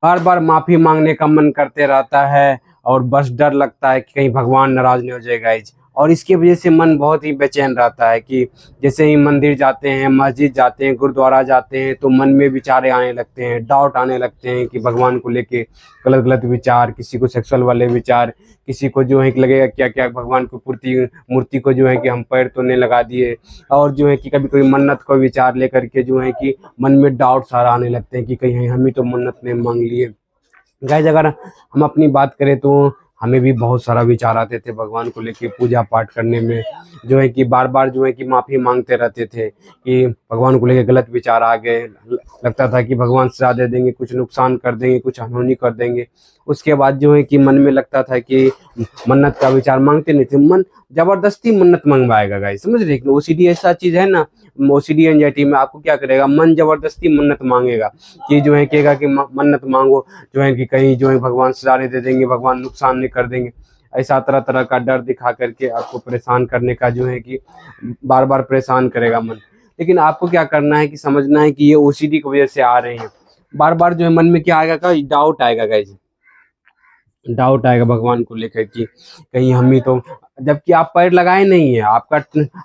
बार बार माफी मांगने का मन करते रहता है और बस डर लगता है कि कहीं भगवान नाराज नहीं हो जाए गाइज। और इसकी वजह से मन बहुत ही बेचैन रहता है कि जैसे ही मंदिर जाते हैं, मस्जिद जाते हैं, गुरुद्वारा जाते हैं तो मन में विचारे आने लगते हैं, डाउट आने लगते हैं कि भगवान को लेके गलत गलत विचार, किसी को सेक्सुअल वाले विचार, किसी को जो है कि लगेगा क्या क्या भगवान को मूर्ति को जो है कि हम पैर तोड़ने लगा दिए। और जो है कि कभी कभी मन्नत को विचार लेकर के जो है कि मन में डाउट सारा आने लगते हैं कि कहीं हम ही तो मन्नत नहीं मांग लिए। गाइस अगर हम अपनी बात करें तो हमें भी बहुत सारा विचार आते थे भगवान को लेके पूजा पाठ करने में, जो है कि बार बार जो है कि माफ़ी मांगते रहते थे कि भगवान को लेके गलत विचार आ गए। लगता था कि भगवान सजा दे देंगे, कुछ नुकसान कर देंगे, कुछ अनहोनी कर देंगे। उसके बाद जो है कि मन में लगता था कि मन्नत का विचार मांगते नहीं थे, मन जबरदस्ती मन्नत मंगवाएगा। गाइस समझ रहे कि ओसीडी ऐसा चीज है ना, ओसीडी एंजाइटी में आपको क्या करेगा, मन जबरदस्ती मन्नत मांगेगा कि जो है कहेगा कि मन्नत मांगो, जो है कि कहीं जो है भगवान सजा नहीं दे देंगे, भगवान नुकसान नहीं कर देंगे। ऐसा तरह तरह का डर दिखा करके आपको परेशान करने का जो है कि बार बार परेशान करेगा मन। लेकिन आपको क्या करना है कि समझना है कि ये ओसीडी की वजह से आ रहे हैं। बार बार जो है मन में क्या आएगा, डाउट आएगा गाइस, डाउट आएगा भगवान को लेकर कि कहीं हम ही तो, जबकि आप पैर लगाए नहीं है, आपका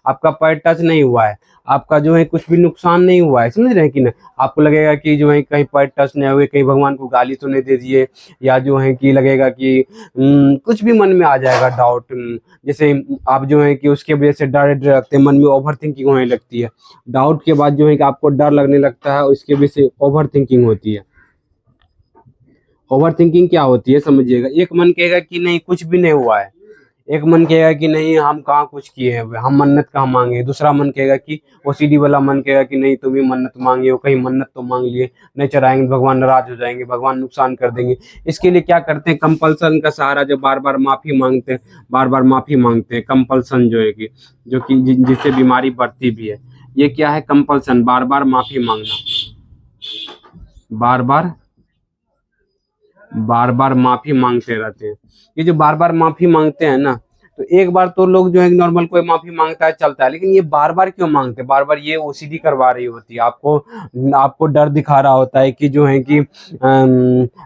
आपका पैर टच नहीं हुआ है, आपका जो है कुछ भी नुकसान नहीं हुआ है, समझ रहे हैं कि ना। आपको लगेगा कि जो है कहीं पैर टच नहीं हुए, कहीं भगवान को गाली तो नहीं दे दिए, या जो है कि लगेगा कि कुछ भी मन में आ जाएगा डाउट। जैसे आप जो है कि उसके वजह से डर डर रखते हैं, मन में ओवर थिंकिंग होने लगती है। डाउट के बाद जो है कि आपको डर लगने लगता है और इसके वजह से ओवर थिंकिंग होती है। ओवर थिंकिंग क्या होती है समझिएगा, एक मन कहेगा कि नहीं कुछ भी नहीं हुआ है, एक मन कहेगा कि नहीं हम कहाँ कुछ किए हैं, हम मन्नत कहाँ मांगे। दूसरा मन कहेगा कि ओसीडी वाला मन कहेगा कि नहीं तुम ही मन्नत मांगे हो, कहीं मन्नत तो मांग लिए, नहीं चढ़ाएंगे भगवान नाराज हो जाएंगे, भगवान नुकसान कर देंगे। इसके लिए क्या करते हैं, कंपल्सन का सहारा, जो बार बार माफी मांगते हैं, बार बार माफी मांगते हैं। कंपल्सन जो है कि जो कि जिससे बीमारी बढ़ती भी है, ये क्या है, कंपल्सन, बार बार माफी मांगना, बार बार बार बार माफी मांगते रहते हैं। ये जो बार बार माफी मांगते हैं ना, तो एक बार तो लोग जो है नॉर्मल कोई माफी मांगता है चलता है, लेकिन ये बार बार क्यों मांगते हैं, बार बार ये ओसीडी करवा रही होती है आपको। आपको डर दिखा रहा होता है कि जो है कि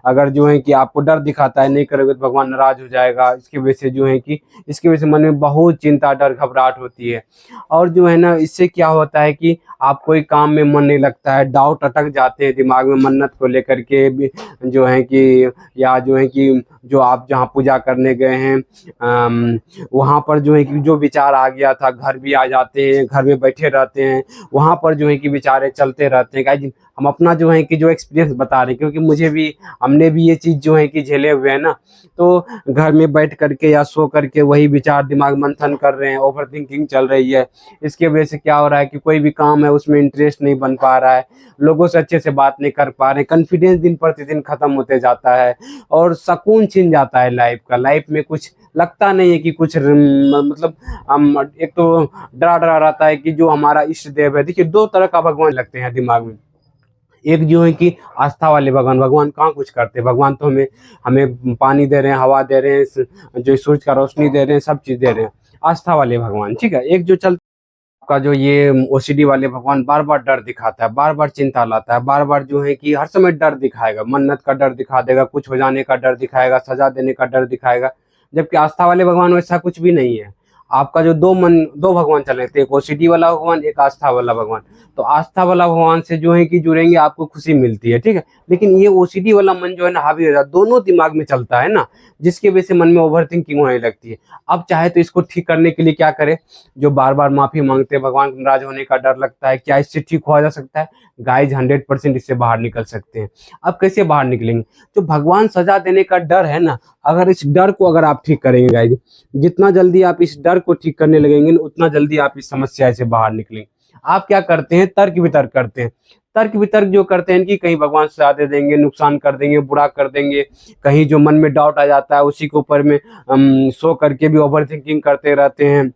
अगर जो है कि आपको डर दिखाता है नहीं करोगे तो भगवान नाराज हो जाएगा, इसकी वजह से जो है कि इसकी वजह से मन में बहुत चिंता, डर, घबराहट होती है। और जो है ना इससे क्या होता है कि आप कोई काम में मन नहीं लगता है, डाउट अटक जाते हैं दिमाग में मन्नत को लेकर के भी, जो है कि या जो है कि जो आप जहाँ पूजा करने गए हैं वहाँ पर जो है कि जो विचार आ गया था, घर भी आ जाते हैं, घर में बैठे रहते हैं, वहाँ पर जो है कि विचारे चलते रहते हैं। गाइस हम अपना जो है कि जो एक्सपीरियंस बता रहे हैं, क्योंकि मुझे भी, हमने भी ये चीज़ जो है कि झेले हुए हैं ना। तो घर में बैठ करके या सो करके वही विचार दिमाग मंथन कर रहे हैं, ओवर थिंकिंग चल रही है। इसके वजह से क्या हो रहा है कि कोई भी काम है उसमें इंटरेस्ट नहीं बन पा रहा है, लोगों से अच्छे से बात नहीं कर पा रहे, कॉन्फिडेंस दिन प्रतिदिन खत्म होते जाता है और सुकून छिन जाता है लाइफ का। लाइफ में कुछ लगता नहीं है कि कुछ मतलब हम एक तो डरा डरा रहता है कि जो हमारा इष्ट देव है। देखिए दो तरह का भगवान लगते हैं दिमाग में, एक जो है कि आस्था वाले भगवान, भगवान कहाँ कुछ करते हैं, भगवान तो हमें हमें पानी दे रहे हैं, हवा दे रहे हैं, जो सूरज का रोशनी दे रहे हैं, सब चीज़ दे रहे हैं, आस्था वाले भगवान, ठीक है। एक जो चल का जो ये ओसीडी वाले भगवान बार बार डर दिखाता है, बार बार चिंता लाता है, बार बार जो है कि हर समय डर दिखाएगा, मन्नत का डर दिखा देगा, कुछ हो जाने का डर दिखाएगा, सजा देने का डर दिखाएगा। जबकि आस्था वाले भगवान वैसा कुछ भी नहीं है। आपका जो दो भगवान चल रहे थे, एक ओसीडी वाला भगवान, एक आस्था वाला भगवान। तो आस्था वाला भगवान से जो है कि जुड़ेंगे आपको खुशी मिलती है, ठीक है। लेकिन ये ओसीडी वाला मन जो है ना हावी हो जाता है, दोनों दिमाग में चलता है ना, जिसकी वजह से मन में ओवर थिंकिंग होने लगती है। अब चाहे तो इसको ठीक करने के लिए क्या करें, जो बार बार माफी मांगते हैं, भगवान को नाराज होने का डर लगता है, क्या इससे ठीक हुआ जा सकता है। गाइज 100% इससे बाहर निकल सकते हैं। अब कैसे बाहर निकलेंगे, जो भगवान सजा देने का डर है ना, अगर इस डर को अगर आप ठीक करेंगे गाइज, जितना जल्दी आप इस डर को ठीक करने लगेंगे उतना जल्दी आप इस समस्या से बाहर निकलेंगे। आप क्या करते हैं, तर्क वितर्क करते हैं। तर्क वितर्क जो करते हैं कि कहीं भगवान सजा दे देंगे, नुकसान कर देंगे, बुरा कर देंगे, कहीं जो मन में डाउट आ जाता है उसी के ऊपर में सो करके भी ओवर थिंकिंग करते रहते हैं।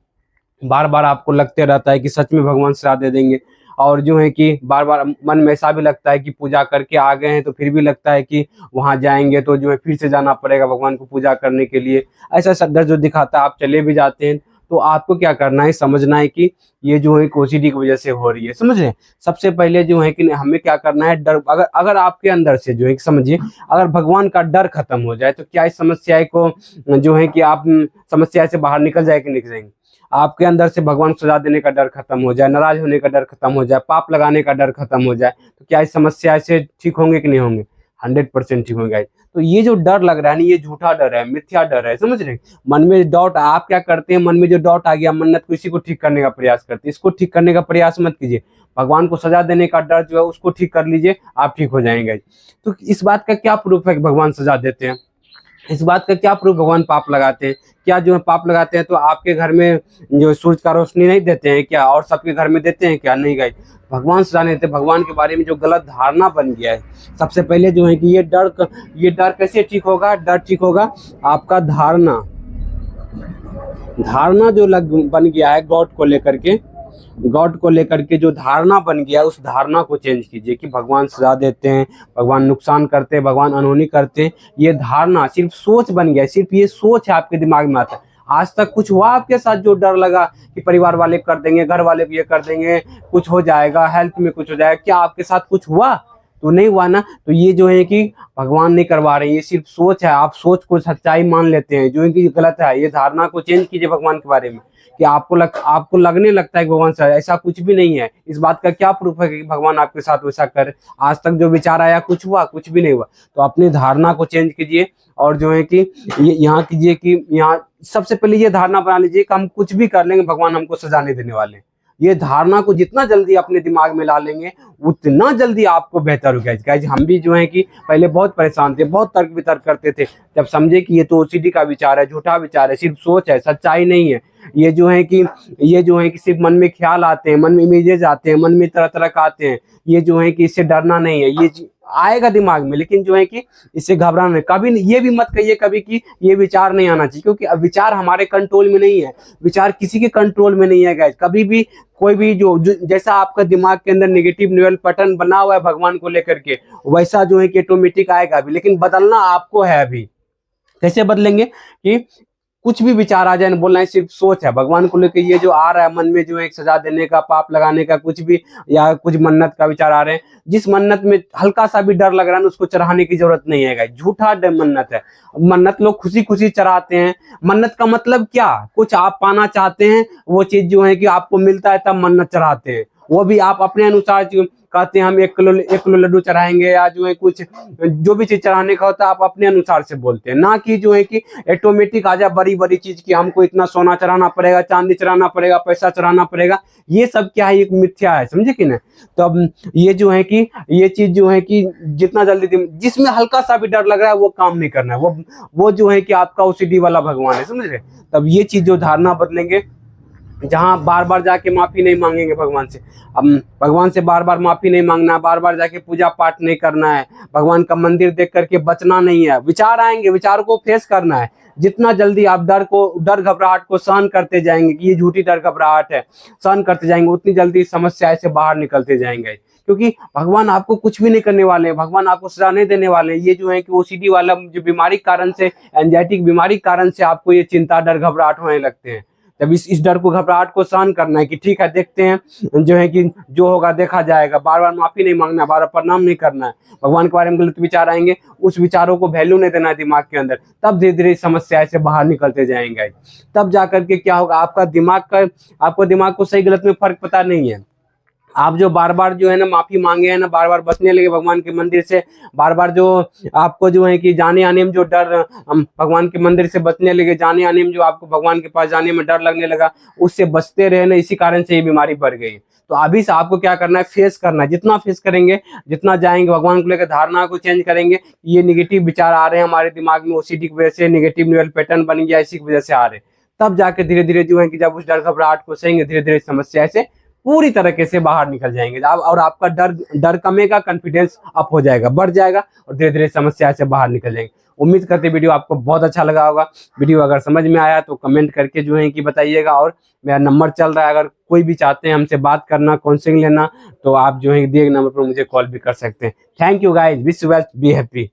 बार बार आपको लगते रहता है कि सच में भगवान श्राद्ध दे देंगे। और जो है कि बार बार मन में ऐसा भी लगता है कि पूजा करके आ गए हैं तो फिर भी लगता है कि वहाँ जाएंगे तो जो है फिर से जाना पड़ेगा भगवान को पूजा करने के लिए। ऐसा सब डर जो दिखाता है, आप चले भी जाते हैं तो आपको क्या करना है, समझना है कि ये जो है ओसीडी की वजह से हो रही है, समझ रहे हैं। सबसे पहले जो है कि हमें क्या करना है, डर अगर अगर आपके अंदर से जो है समझिए, अगर भगवान का डर खत्म हो जाए तो क्या इस समस्या को जो है कि आप समस्या से बाहर निकल जाए कि निकल जाएंगे। आपके अंदर से भगवान को सजा देने का डर खत्म हो जाए, नाराज होने का डर खत्म हो जाए, पाप लगाने का डर खत्म हो जाए, तो क्या इस समस्या से ठीक होंगे कि नहीं होंगे? 100% ठीक होंगे। तो ये जो डर लग रहा है ना, ये झूठा डर है, मिथ्या डर है, समझ रहे हैं। मन में डाउट, आप क्या करते हैं, मन में जो डाउट आ गया, मन्नत को इसी को ठीक करने का प्रयास करते हैं। इसको ठीक करने का प्रयास मत कीजिए। भगवान को सजा देने का डर जो है उसको ठीक कर लीजिए, आप ठीक हो जाएंगे। तो इस बात का क्या प्रूफ है कि भगवान सजा देते हैं? इस बात का क्या प्रूफ भगवान पाप लगाते हैं? क्या जो है पाप लगाते हैं तो आपके घर में जो सूरज का रोशनी नहीं देते हैं क्या, और सबके घर में देते हैं क्या? नहीं गए, भगवान सजा नहीं देते। भगवान के बारे में जो गलत धारणा बन गया है, सबसे पहले जो है कि ये डर कैसे ठीक होगा? डर ठीक होगा आपका धारणा जो बन गया है गॉड को लेकर के जो धारणा बन गया, उस धारणा को चेंज कीजिए कि भगवान सजा देते हैं, भगवान नुकसान करते हैं, भगवान अनहोनी करते हैं। ये धारणा सिर्फ सोच बन गया, सिर्फ ये सोच है आपके दिमाग में आता है। आज तक कुछ हुआ आपके साथ जो डर लगा कि परिवार वाले कर देंगे, घर वाले भी ये कर देंगे, कुछ हो जाएगा, हेल्थ में कुछ हो जाएगा, क्या आपके साथ कुछ हुआ? तो नहीं हुआ ना। तो ये जो है कि भगवान नहीं करवा रहे हैं, ये सिर्फ सोच है। आप सोच को सच्चाई मान लेते हैं, जो है कि गलत है। ये धारणा को चेंज कीजिए भगवान के बारे में कि आपको लगने लगता है कि भगवान से, ऐसा कुछ भी नहीं है। इस बात का क्या प्रूफ है कि भगवान आपके साथ वैसा करे? आज तक जो विचार आया कुछ हुआ? कुछ भी नहीं हुआ। तो अपनी धारणा को चेंज कीजिए और जो है कि ये यहाँ कीजिए कि यहाँ सबसे पहले ये धारणा बना लीजिए कि हम कुछ भी कर लेंगे, भगवान हमको सजा नहीं देने वाले। ये धारणा को जितना जल्दी अपने दिमाग में ला लेंगे उतना जल्दी आपको बेहतर हो गया। गाइज हम भी जो है कि पहले बहुत परेशान थे, बहुत तर्क वितर्क करते थे, जब समझे कि ये तो ओसीडी का विचार है, झूठा विचार है, सिर्फ सोच है, सच्चाई नहीं है। ये जो है कि सिर्फ मन में ख्याल आते हैं, मन में इमेजेस आते हैं, मन में तरह तरह का आते हैं। ये जो है कि इससे डरना नहीं है, ये आएगा दिमाग में, लेकिन जो है कि इससे घबराना नहीं। कभी ये भी मत कहिए कभी कि ये विचार नहीं आना चाहिए, क्योंकि अब विचार हमारे कंट्रोल में नहीं है, विचार किसी के कंट्रोल में नहीं है गाइस। कभी भी कोई भी जो जैसा आपका दिमाग के अंदर नेगेटिव न्यूरल पैटर्न बना हुआ है भगवान को लेकर के, वैसा जो है कि ऑटोमेटिक आएगा अभी, लेकिन बदलना आपको है अभी। कैसे बदलेंगे? कि कुछ भी विचार आ जाए, बोलना है सिर्फ सोच है भगवान को लेकर, ये जो आ रहा है मन में जो है सजा देने का, पाप लगाने का, कुछ भी या कुछ मन्नत का विचार आ रहे हैं, जिस मन्नत में हल्का सा भी डर लग रहा है ना, उसको चढ़ाने की जरूरत नहीं है। झूठा मन्नत है। मन्नत लोग खुशी खुशी चढ़ाते हैं। मन्नत का मतलब क्या? कुछ आप पाना चाहते हैं, वो चीज जो है कि आपको मिलता है तब मन्नत चढ़ाते हैं। वो भी आप अपने अनुसार कहते हैं हम 1 किलो लड्डू चढ़ाएंगे, या जो है कुछ जो भी चीज चढ़ाने का होता है आप अपने अनुसार से बोलते हैं, ना कि जो है कि ऑटोमेटिक आ जाए बड़ी बड़ी चीज की हमको इतना सोना चढ़ाना पड़ेगा, चांदी चढ़ाना पड़ेगा, पैसा चढ़ाना पड़ेगा। ये सब क्या है? एक मिथ्या है, समझे कि नहीं? तो अब ये जो है कि ये चीज जो है कि जितना जल्दी जिसमें हल्का सा भी डर लग रहा है वो काम नहीं करना है, वो जो है कि आपका ओसीडी वाला भगवान है, समझ रहे? तब ये चीज जो धारणा बदलेंगे, जहाँ बार बार जाके माफी नहीं मांगेंगे भगवान से। अब भगवान से बार बार माफी नहीं मांगना है, बार बार जाके पूजा पाठ नहीं करना है, भगवान का मंदिर देख करके बचना नहीं है। विचार आएंगे, विचार को फेस करना है। जितना जल्दी आप डर घबराहट को सहन करते जाएंगे कि ये झूठी डर घबराहट है, सहन करते जाएंगे, उतनी जल्दी समस्या से बाहर निकलते जाएंगे। क्योंकि भगवान आपको कुछ भी नहीं करने वाले हैं, भगवान आपको सजा नहीं देने वाले हैं। ये जो है कि ओसीडी वाला जो बीमारी कारण से, एंजाइटी बीमारी कारण से आपको ये चिंता डर घबराहट होने लगते हैं। जब इस डर को घबराहट को सहन करना है कि ठीक है देखते हैं, जो है कि जो होगा देखा जाएगा, बार बार माफी नहीं मांगना, बार बार प्रणाम नहीं करना है, भगवान के बारे में गलत विचार आएंगे उस विचारों को वैल्यू नहीं देना है दिमाग के अंदर, तब धीरे धीरे समस्या से बाहर निकलते जाएंगे। तब जाकर के क्या होगा, आपको दिमाग को सही गलत में फर्क पता नहीं है। आप जो बार बार जो है ना माफी मांगे हैं ना, बार बार बचने लगे भगवान के मंदिर से, बार बार जो आपको जो है कि जाने आने में जो डर, भगवान के मंदिर से बचने लगे, जाने आने में जो आपको भगवान के पास जाने में डर लगने लगा, उससे बचते रहे ना, इसी कारण से ये बीमारी बढ़ गई। तो अभी से आपको क्या करना है, फेस करना है। जितना फेस करेंगे, जितना जाएंगे भगवान को लेकर, धारणा को चेंज करेंगे, ये निगेटिव विचार आ रहे हैं हमारे दिमाग में, ओसीडी की वजह से नेगेटिव न्यूरल पैटर्न बन गया, इसी की वजह से आ रहे हैं, तब जाके धीरे धीरे जो है कि जब उस डर घबराहट को सहेंगे, धीरे धीरे समस्या से पूरी तरीके से बाहर निकल जाएंगे। और आपका डर कमेगा, कॉन्फिडेंस अप हो जाएगा, बढ़ जाएगा, और धीरे धीरे समस्या से बाहर निकल जाएंगे। उम्मीद करते वीडियो आपको बहुत अच्छा लगा होगा। वीडियो अगर समझ में आया तो कमेंट करके जो है कि बताइएगा, और मेरा नंबर चल रहा है, अगर कोई भी चाहते हैं हमसे बात करना, काउंसलिंग लेना, तो आप जो है दिए गए नंबर पर मुझे कॉल भी कर सकते हैं। Thank you guys, wish you well, be happy.